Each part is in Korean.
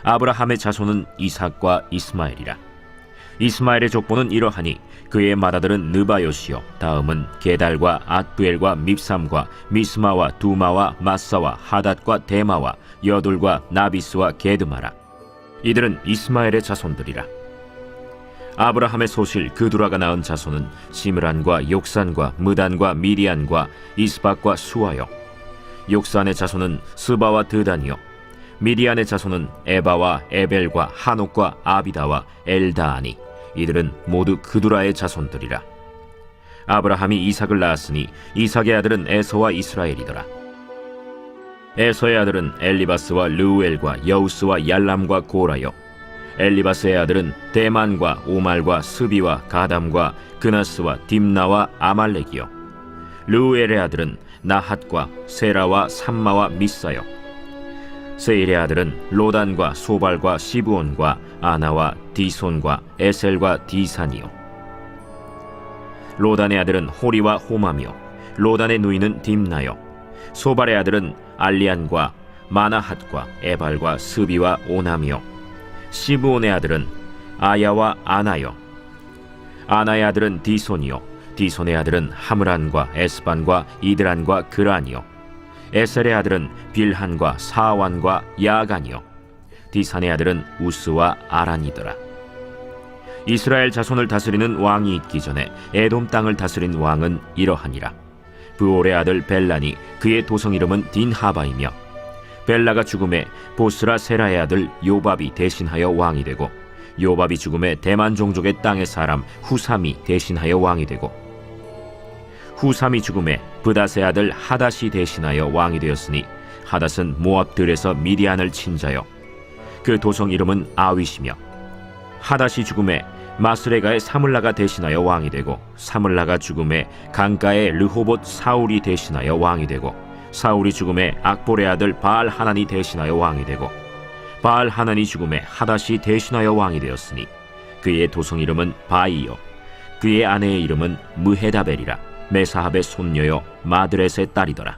아브라함의 자손은 이삭과 이스마엘이라. 이스마엘의 족보는 이러하니 그의 맏아들은 느바요시요, 다음은 게달과 앗부엘과 밉삼과 미스마와 두마와 마사와 하닷과 데마와 여둘과 나비스와 게드마라. 이들은 이스마엘의 자손들이라. 아브라함의 소실 그두라가 낳은 자손은 시므란과 욕산과 무단과 미디안과 이스박과 수아요. 욕산의 자손은 스바와 드단이요. 미디안의 자손은 에바와 에벨과 하녹과 아비다와 엘다아니. 이들은 모두 그두라의 자손들이라. 아브라함이 이삭을 낳았으니 이삭의 아들은 에서와 이스라엘이더라. 에서의 아들은 엘리바스와 르우엘과 여우스와 얄람과 고라요. 엘리바스의 아들은 대만과 오말과 스비와 가담과 그나스와 딥나와 아말렉이요. 르우엘의 아들은 나핫과 세라와 삼마와 미사요. 세일의 아들은 로단과 소발과 시브온과 아나와 디손과 에셀과 디산이요. 로단의 아들은 호리와 호맘이요. 로단의 누이는 딥나요. 소발의 아들은 알리안과 마나핫과 에발과 스비와 오남이요. 시브온의 아들은 아야와 아나요. 아나의 아들은 디손이요. 디손의 아들은 하므란과 에스반과 이드란과 그란이요. 에셀의 아들은 빌한과 사완과 야간이요. 디산의 아들은 우스와 아란이더라. 이스라엘 자손을 다스리는 왕이 있기 전에 에돔 땅을 다스린 왕은 이러하니라. 브올의 아들 벨란이 그의 도성 이름은 딘하바이며, 벨라가 죽음에 보스라 세라의 아들 요밥이 대신하여 왕이 되고, 요밥이 죽음에 대만 종족의 땅의 사람 후삼이 대신하여 왕이 되고, 후삼이 죽음에 브닷의 아들 하닷이 대신하여 왕이 되었으니, 하닷은 모압들에서 미디안을 친 자요. 그 도성 이름은 아윗이며, 하닷이 죽음에 마스레가의 사물라가 대신하여 왕이 되고, 사물라가 죽음에 강가의 르호봇 사울이 대신하여 왕이 되고, 사울이 죽음에 악볼의 아들 바알 하난이 대신하여 왕이 되고, 바알 하난이 죽음에 하닷이 대신하여 왕이 되었으니, 그의 도성 이름은 바이요. 그의 아내의 이름은 무헤다벨이라. 메사합의 손녀요 마드렛의 딸이더라.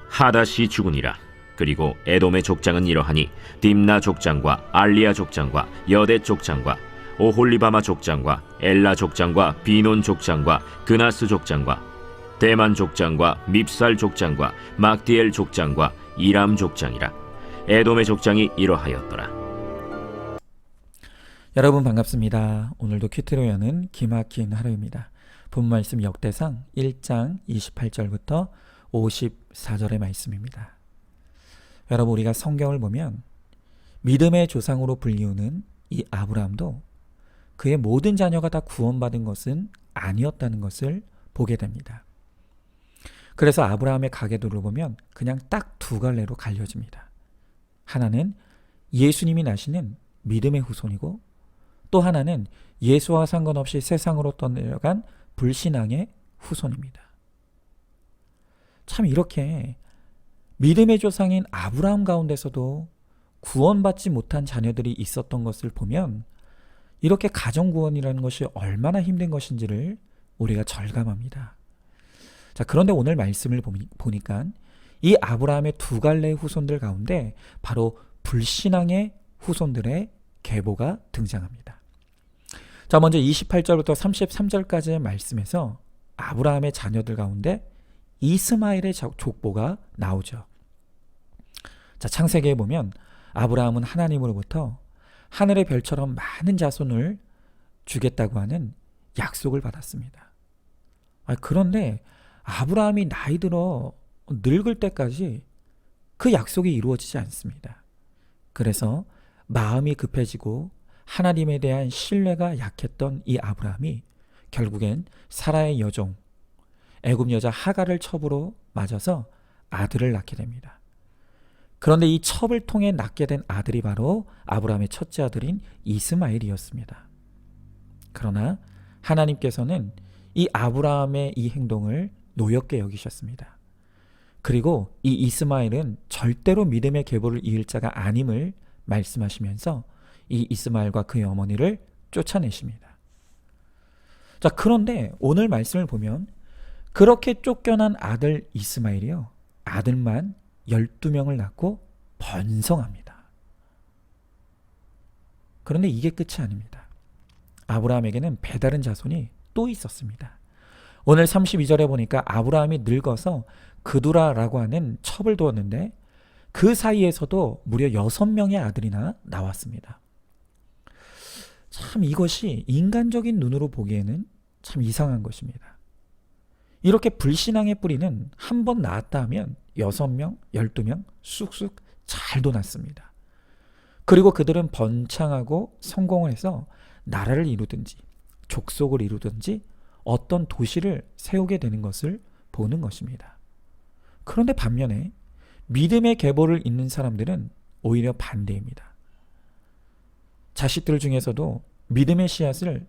하닷이 죽으니라. 그리고 에돔의 족장은 이러하니 딥나 족장과 알리아 족장과 여대 족장과 오홀리바마 족장과 엘라 족장과 비논 족장과 그나스 족장과 대만 족장과 밉살 족장과 막디엘 족장과 이람 족장이라. 에돔의 족장이 이러하였더라. 여러분 반갑습니다. 오늘도 큐티로 여는 기막힌 하루입니다. 본 말씀 역대상 1장 28절부터 54절의 말씀입니다. 여러분, 우리가 성경을 보면 믿음의 조상으로 불리우는 이 아브라함도 그의 모든 자녀가 다 구원받은 것은 아니었다는 것을 보게 됩니다. 그래서 아브라함의 가계도를 보면 그냥 딱 두 갈래로 갈려집니다. 하나는 예수님이 나시는 믿음의 후손이고, 또 하나는 예수와 상관없이 세상으로 떠내려간 불신앙의 후손입니다. 참, 이렇게 믿음의 조상인 아브라함 가운데서도 구원받지 못한 자녀들이 있었던 것을 보면 이렇게 가정구원이라는 것이 얼마나 힘든 것인지를 우리가 절감합니다. 자, 그런데 오늘 말씀을 보니까 이 아브라함의 두 갈래의 후손들 가운데 바로 불신앙의 후손들의 계보가 등장합니다. 자, 먼저 28절부터 33절까지의 말씀에서 아브라함의 자녀들 가운데 이스마엘의 족보가 나오죠. 자, 창세기에 보면 아브라함은 하나님으로부터 하늘의 별처럼 많은 자손을 주겠다고 하는 약속을 받았습니다. 그런데 아브라함이 나이 들어 늙을 때까지 그 약속이 이루어지지 않습니다. 그래서 마음이 급해지고 하나님에 대한 신뢰가 약했던 이 아브라함이 결국엔 사라의 여종 애굽 여자 하갈을 첩으로 맞아서 아들을 낳게 됩니다. 그런데 이 첩을 통해 낳게 된 아들이 바로 아브라함의 첫째 아들인 이스마엘이었습니다. 그러나 하나님께서는 이 아브라함의 이 행동을 노엽게 여기셨습니다. 그리고 이 이스마엘은 절대로 믿음의 계보를 이을 자가 아님을 말씀하시면서 이 이스마엘과 그의 어머니를 쫓아내십니다. 자, 그런데 오늘 말씀을 보면 그렇게 쫓겨난 아들 이스마엘이요, 아들만 12명을 낳고 번성합니다. 그런데 이게 끝이 아닙니다. 아브라함에게는 배다른 자손이 또 있었습니다. 오늘 32절에 보니까 아브라함이 늙어서 그두라라고 하는 첩을 두었는데 그 사이에서도 무려 6명의 아들이나 나왔습니다. 참 이것이 인간적인 눈으로 보기에는 참 이상한 것입니다. 이렇게 불신앙의 뿌리는 한 번 낳았다 하면 6명, 12명 쑥쑥 잘 돋았습니다. 그리고 그들은 번창하고 성공을 해서 나라를 이루든지 족속을 이루든지 어떤 도시를 세우게 되는 것을 보는 것입니다. 그런데 반면에 믿음의 계보를 잇는 사람들은 오히려 반대입니다. 자식들 중에서도 믿음의 씨앗을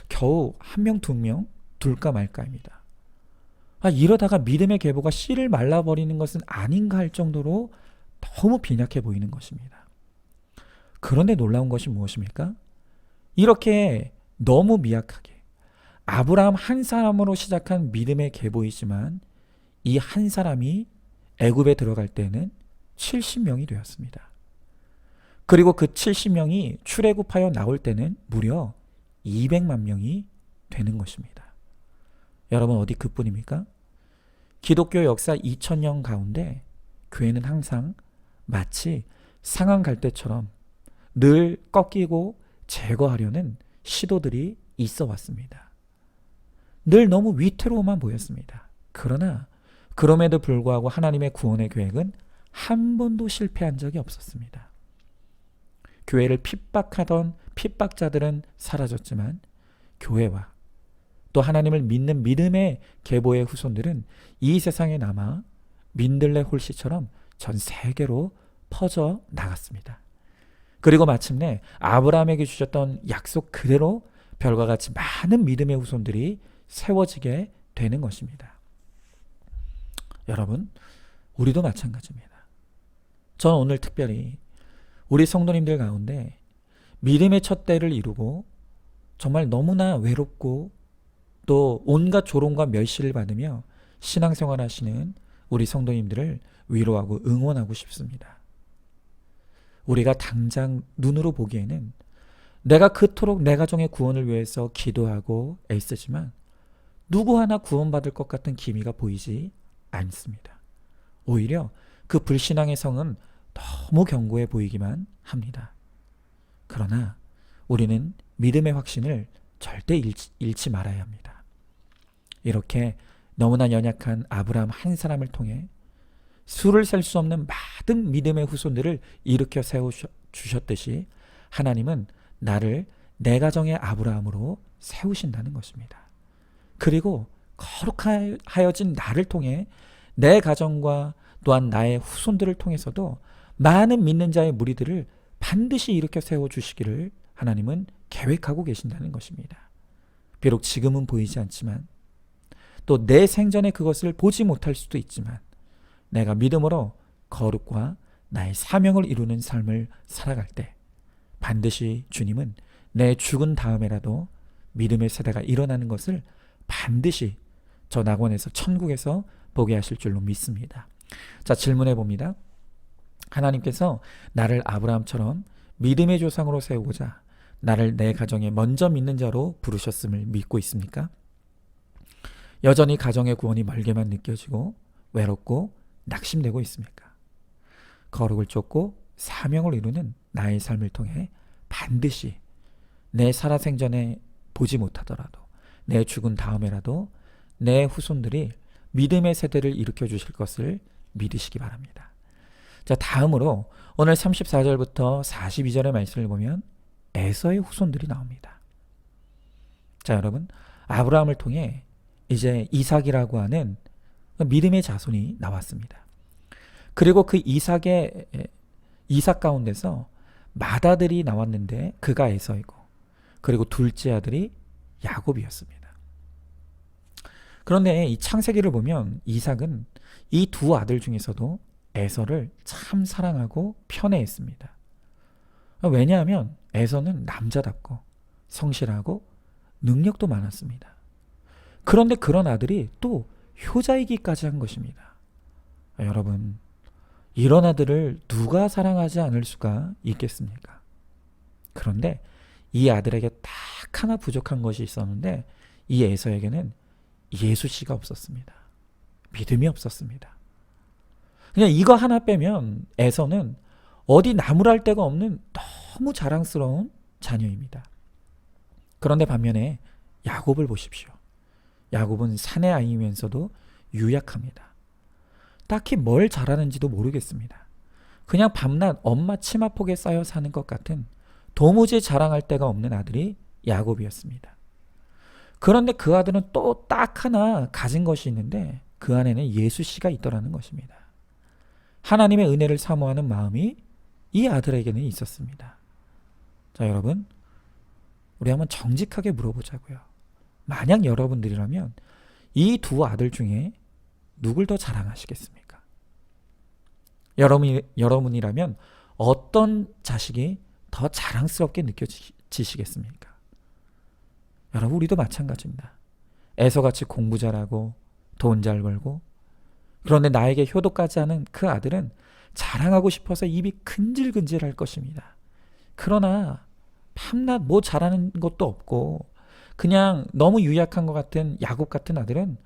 겨우 1명, 2명 둘까 말까입니다. 이러다가 믿음의 계보가 씨를 말라버리는 것은 아닌가 할 정도로 너무 빈약해 보이는 것입니다. 그런데 놀라운 것이 무엇입니까? 이렇게 너무 미약하게 아브라함 한 사람으로 시작한 믿음의 계보이지만 이 한 사람이 애굽에 들어갈 때는 70명이 되었습니다. 그리고 그 70명이 출애굽하여 나올 때는 무려 200만 명이 되는 것입니다. 여러분 어디 그뿐입니까? 기독교 역사 2000년 가운데 교회는 항상 마치 상한 갈대처럼 늘 꺾이고 제거하려는 시도들이 있어 왔습니다. 늘 너무 위태로워만 보였습니다. 그러나 그럼에도 불구하고 하나님의 구원의 계획은 한 번도 실패한 적이 없었습니다. 교회를 핍박하던 핍박자들은 사라졌지만 교회와 또 하나님을 믿는 믿음의 계보의 후손들은 이 세상에 남아 민들레 홀씨처럼 전 세계로 퍼져 나갔습니다. 그리고 마침내 아브라함에게 주셨던 약속 그대로 별과 같이 많은 믿음의 후손들이 세워지게 되는 것입니다. 여러분, 우리도 마찬가지입니다. 저는 오늘 특별히 우리 성도님들 가운데 믿음의 첫 때를 이루고 정말 너무나 외롭고 또 온갖 조롱과 멸시를 받으며 신앙생활 하시는 우리 성도님들을 위로하고 응원하고 싶습니다. 우리가 당장 눈으로 보기에는 내가 그토록 내 가정의 구원을 위해서 기도하고 애쓰지만 누구 하나 구원받을 것 같은 기미가 보이지 않습니다. 오히려 그 불신앙의 성은 너무 견고해 보이기만 합니다. 그러나 우리는 믿음의 확신을 절대 잃지 말아야 합니다. 이렇게 너무나 연약한 아브라함 한 사람을 통해 수를 셀 수 없는 많은 믿음의 후손들을 일으켜 세우셨듯이 하나님은 나를 내 가정의 아브라함으로 세우신다는 것입니다. 그리고 거룩하여진 나를 통해 내 가정과 또한 나의 후손들을 통해서도 많은 믿는 자의 무리들을 반드시 일으켜 세워주시기를 하나님은 계획하고 계신다는 것입니다. 비록 지금은 보이지 않지만 또 내 생전에 그것을 보지 못할 수도 있지만 내가 믿음으로 거룩과 나의 사명을 이루는 삶을 살아갈 때 반드시 주님은 내 죽은 다음에라도 믿음의 세대가 일어나는 것을 반드시 저 낙원에서 천국에서 보게 하실 줄로 믿습니다. 자, 질문해 봅니다. 하나님께서 나를 아브라함처럼 믿음의 조상으로 세우고자 나를 내 가정에 먼저 믿는 자로 부르셨음을 믿고 있습니까? 여전히 가정의 구원이 멀게만 느껴지고 외롭고 낙심되고 있습니까? 거룩을 쫓고 사명을 이루는 나의 삶을 통해 반드시 내 살아생전에 보지 못하더라도 내 죽은 다음에라도 내 후손들이 믿음의 세대를 일으켜 주실 것을 믿으시기 바랍니다. 자, 다음으로 오늘 34절부터 42절의 말씀을 보면 에서의 후손들이 나옵니다. 자, 여러분, 아브라함을 통해 이제 이삭이라고 하는 믿음의 자손이 나왔습니다. 그리고 그 이삭 가운데서 맏아들이 나왔는데 그가 에서이고 그리고 둘째 아들이 야곱이었습니다. 그런데 이 창세기를 보면 이삭은 이 두 아들 중에서도 에서를 참 사랑하고 편애했습니다. 왜냐하면 에서는 남자답고 성실하고 능력도 많았습니다. 그런데 그런 아들이 또 효자이기까지 한 것입니다. 여러분, 이런 아들을 누가 사랑하지 않을 수가 있겠습니까? 그런데 이 아들에게 딱 하나 부족한 것이 있었는데 이 에서에게는 예수씨가 없었습니다. 믿음이 없었습니다. 그냥 이거 하나 빼면 에서는 어디 나무랄 데가 없는 너무 자랑스러운 자녀입니다. 그런데 반면에 야곱을 보십시오. 야곱은 사내 아이면서도 유약합니다. 딱히 뭘 잘하는지도 모르겠습니다. 그냥 밤낮 엄마 치마폭에 쌓여 사는 것 같은 도무지 자랑할 데가 없는 아들이 야곱이었습니다. 그런데 그 아들은 또 딱 하나 가진 것이 있는데 그 안에는 예수씨가 있더라는 것입니다. 하나님의 은혜를 사모하는 마음이 이 아들에게는 있었습니다. 자, 여러분, 우리 한번 정직하게 물어보자고요. 만약 여러분들이라면 이 두 아들 중에 누굴 더 자랑하시겠습니까? 여러분이라면 어떤 자식이 더 자랑스럽게 느껴지시겠습니까? 여러분, 우리도 마찬가지입니다. 에서같이 공부 잘하고 돈 잘 벌고 그런데 나에게 효도까지 하는 그 아들은 자랑하고 싶어서 입이 근질근질할 것입니다. 그러나 밤낮 뭐 잘하는 것도 없고 그냥 너무 유약한 것 같은 야곱 같은 아들은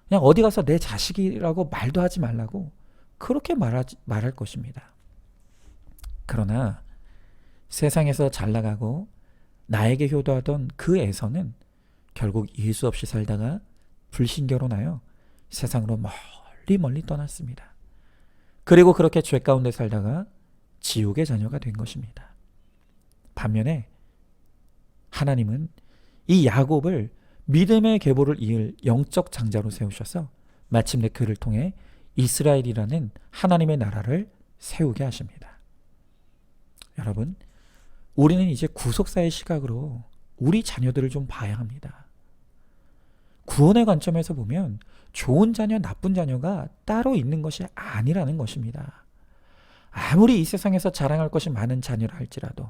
그냥 어디 가서 내 자식이라고 말도 하지 말라고 그렇게 말할 것입니다. 그러나 세상에서 잘 나가고 나에게 효도하던 그 에서는 결국 예수 없이 살다가 불신결혼하여 세상으로 멀리 떠났습니다. 그리고 그렇게 죄 가운데 살다가 지옥의 자녀가 된 것입니다. 반면에 하나님은 이 야곱을 믿음의 계보를 이을 영적 장자로 세우셔서 마침내 그를 통해 이스라엘이라는 하나님의 나라를 세우게 하십니다. 여러분, 우리는 이제 구속사의 시각으로 우리 자녀들을 좀 봐야 합니다. 구원의 관점에서 보면 좋은 자녀, 나쁜 자녀가 따로 있는 것이 아니라는 것입니다. 아무리 이 세상에서 자랑할 것이 많은 자녀라 할지라도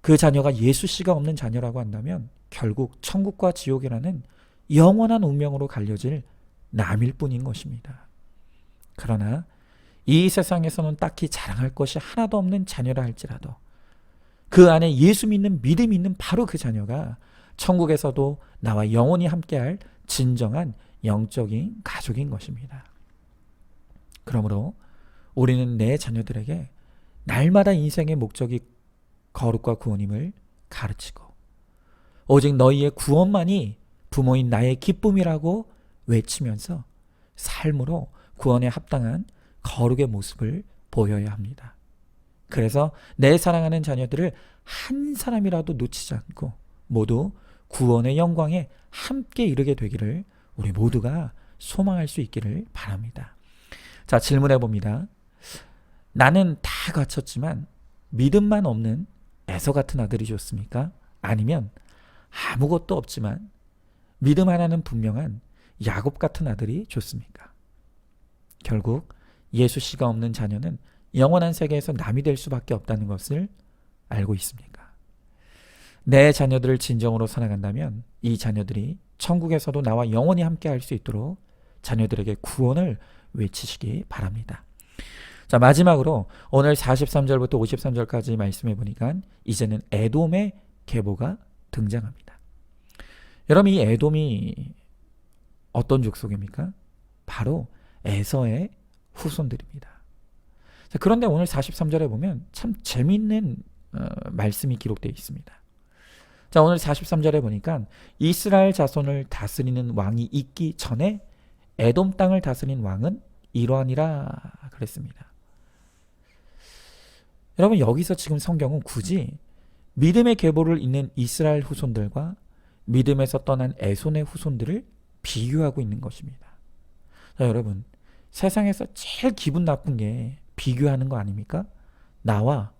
그 자녀가 예수씨가 없는 자녀라고 한다면 결국 천국과 지옥이라는 영원한 운명으로 갈려질 남일 뿐인 것입니다. 그러나 이 세상에서는 딱히 자랑할 것이 하나도 없는 자녀라 할지라도 그 안에 예수 믿는 믿음 있는 바로 그 자녀가 천국에서도 나와 영원히 함께할 진정한 영적인 가족인 것입니다. 그러므로 우리는 내 자녀들에게 날마다 인생의 목적이 거룩과 구원임을 가르치고 오직 너희의 구원만이 부모인 나의 기쁨이라고 외치면서 삶으로 구원에 합당한 거룩의 모습을 보여야 합니다. 그래서 내 사랑하는 자녀들을 한 사람이라도 놓치지 않고 모두 구원의 영광에 함께 이르게 되기를 우리 모두가 소망할 수 있기를 바랍니다. 자, 질문해 봅니다. 나는 다 갖췄지만 믿음만 없는 에서 같은 아들이 좋습니까? 아니면 아무것도 없지만 믿음 하나는 분명한 야곱 같은 아들이 좋습니까? 결국 예수씨가 없는 자녀는 영원한 세계에서 남이 될 수밖에 없다는 것을 알고 있습니까? 내 자녀들을 진정으로 사랑한다면 이 자녀들이 천국에서도 나와 영원히 함께 할 수 있도록 자녀들에게 구원을 외치시기 바랍니다. 자, 마지막으로 오늘 43절부터 53절까지 말씀해 보니까 이제는 에돔의 계보가 등장합니다. 여러분, 이 에돔이 어떤 족속입니까? 바로 에서의 후손들입니다. 자, 그런데 오늘 43절에 보면 참 재미있는 말씀이 기록되어 있습니다. 자, 오늘 43절에 보니까 이스라엘 자손을 다스리는 왕이 있기 전에 에돔 땅을 다스린 왕은 이러하니라 그랬습니다. 여러분, 여기서 지금 성경은 굳이 믿음의 계보를 잇는 이스라엘 후손들과 믿음에서 떠난 에손의 후손들을 비교하고 있는 것입니다. 자, 여러분, 세상에서 제일 기분 나쁜 게 비교하는 거 아닙니까? 나와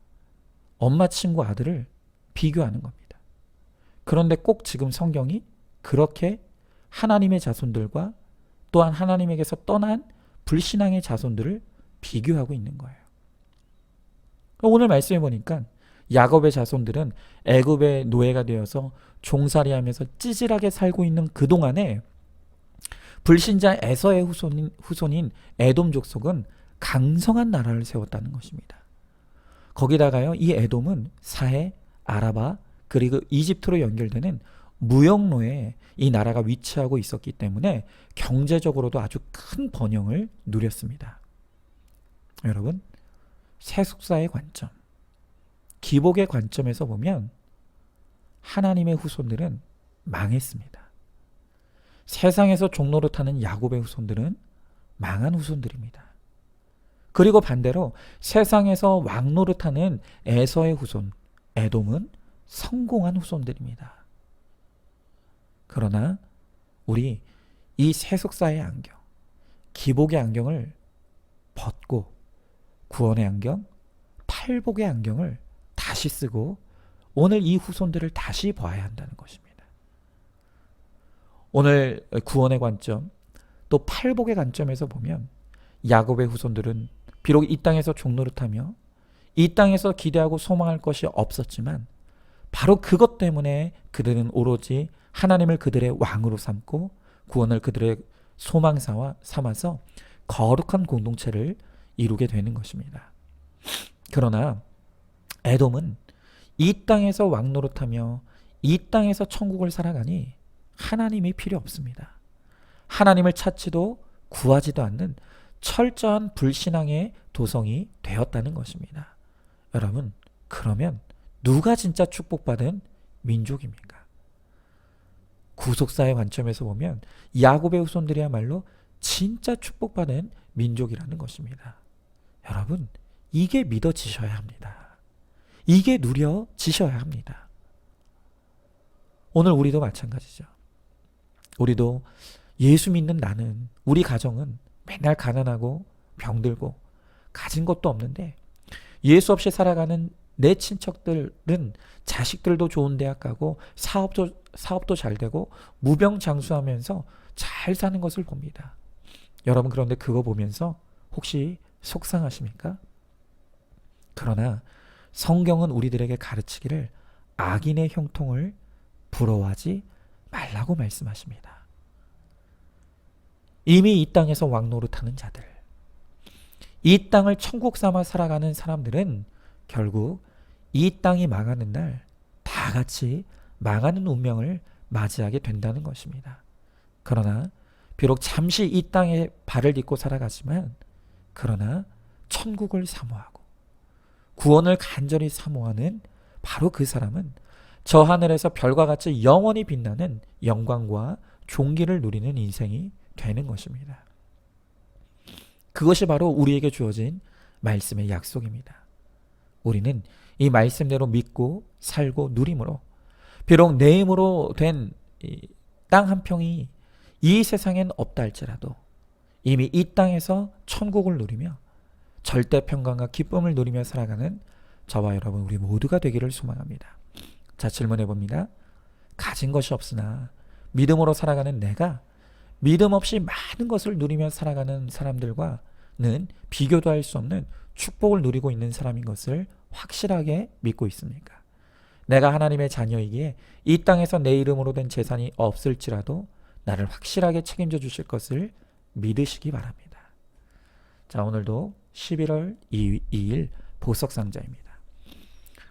엄마 친구 아들을 비교하는 겁니다. 그런데 꼭 지금 성경이 그렇게 하나님의 자손들과 또한 하나님에게서 떠난 불신앙의 자손들을 비교하고 있는 거예요. 오늘 말씀해 보니까 야곱의 자손들은 애굽의 노예가 되어서 종살이하면서 찌질하게 살고 있는 그동안에 불신자 에서의 후손인 에돔 족속은 강성한 나라를 세웠다는 것입니다. 거기다가요, 이 에돔은 사해, 아라바, 그리고 이집트로 연결되는 무역로에 이 나라가 위치하고 있었기 때문에 경제적으로도 아주 큰 번영을 누렸습니다. 여러분, 세속사의 관점, 기복의 관점에서 보면 하나님의 후손들은 망했습니다. 세상에서 종노릇하는 야곱의 후손들은 망한 후손들입니다. 그리고 반대로 세상에서 왕노릇하는 에서의 후손 에돔은 성공한 후손들입니다. 그러나 우리 이 세속사의 안경, 기복의 안경을 벗고 구원의 안경, 팔복의 안경을 다시 쓰고 오늘 이 후손들을 다시 봐야 한다는 것입니다. 오늘 구원의 관점, 또 팔복의 관점에서 보면 야곱의 후손들은 비록 이 땅에서 종노릇하며 이 땅에서 기대하고 소망할 것이 없었지만 바로 그것 때문에 그들은 오로지 하나님을 그들의 왕으로 삼고 구원을 그들의 소망사와 삼아서 거룩한 공동체를 이루게 되는 것입니다. 그러나 에돔은 이 땅에서 왕노릇하며 이 땅에서 천국을 살아가니 하나님이 필요 없습니다. 하나님을 찾지도 구하지도 않는 철저한 불신앙의 도성이 되었다는 것입니다. 여러분, 그러면 누가 진짜 축복받은 민족입니까? 구속사의 관점에서 보면 야곱의 후손들이야말로 진짜 축복받은 민족이라는 것입니다. 여러분, 이게 믿어지셔야 합니다. 이게 누려지셔야 합니다. 오늘 우리도 마찬가지죠. 우리도 예수 믿는 나는, 우리 가정은 맨날 가난하고 병들고 가진 것도 없는데 예수 없이 살아가는 내 친척들은 자식들도 좋은 대학 가고 사업도 잘 되고 무병장수하면서 잘 사는 것을 봅니다. 여러분, 그런데 그거 보면서 혹시 속상하십니까? 그러나 성경은 우리들에게 가르치기를 악인의 형통을 부러워하지 말라고 말씀하십니다. 이미 이 땅에서 왕노릇하는 자들, 이 땅을 천국 삼아 살아가는 사람들은 결국 이 땅이 망하는 날 다 같이 망하는 운명을 맞이하게 된다는 것입니다. 그러나 비록 잠시 이 땅에 발을 딛고 살아가지만 그러나 천국을 사모하고 구원을 간절히 사모하는 바로 그 사람은 저 하늘에서 별과 같이 영원히 빛나는 영광과 존귀를 누리는 인생이 되는 것입니다. 그것이 바로 우리에게 주어진 말씀의 약속입니다. 우리는 이 말씀대로 믿고 살고 누림으로 비록 내 힘으로 된 땅 한 평이 이 세상엔 없다 할지라도 이미 이 땅에서 천국을 누리며 절대 평강과 기쁨을 누리며 살아가는 저와 여러분 우리 모두가 되기를 소망합니다. 자, 질문해 봅니다. 가진 것이 없으나 믿음으로 살아가는 내가 믿음 없이 많은 것을 누리며 살아가는 사람들과는 비교도 할 수 없는 축복을 누리고 있는 사람인 것을 확실하게 믿고 있습니까? 내가 하나님의 자녀이기에 이 땅에서 내 이름으로 된 재산이 없을지라도 나를 확실하게 책임져 주실 것을 믿으시기 바랍니다. 자, 오늘도 11월 2일 보석상자입니다.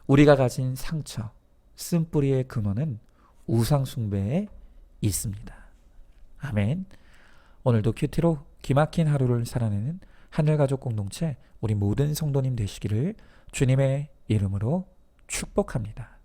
우리가 가진 상처, 쓴뿌리의 근원은 우상 숭배에 있습니다. 아멘. 오늘도 큐티로 기막힌 하루를 살아내는 하늘가족 공동체 우리 모든 성도님 되시기를 주님의 이름으로 축복합니다.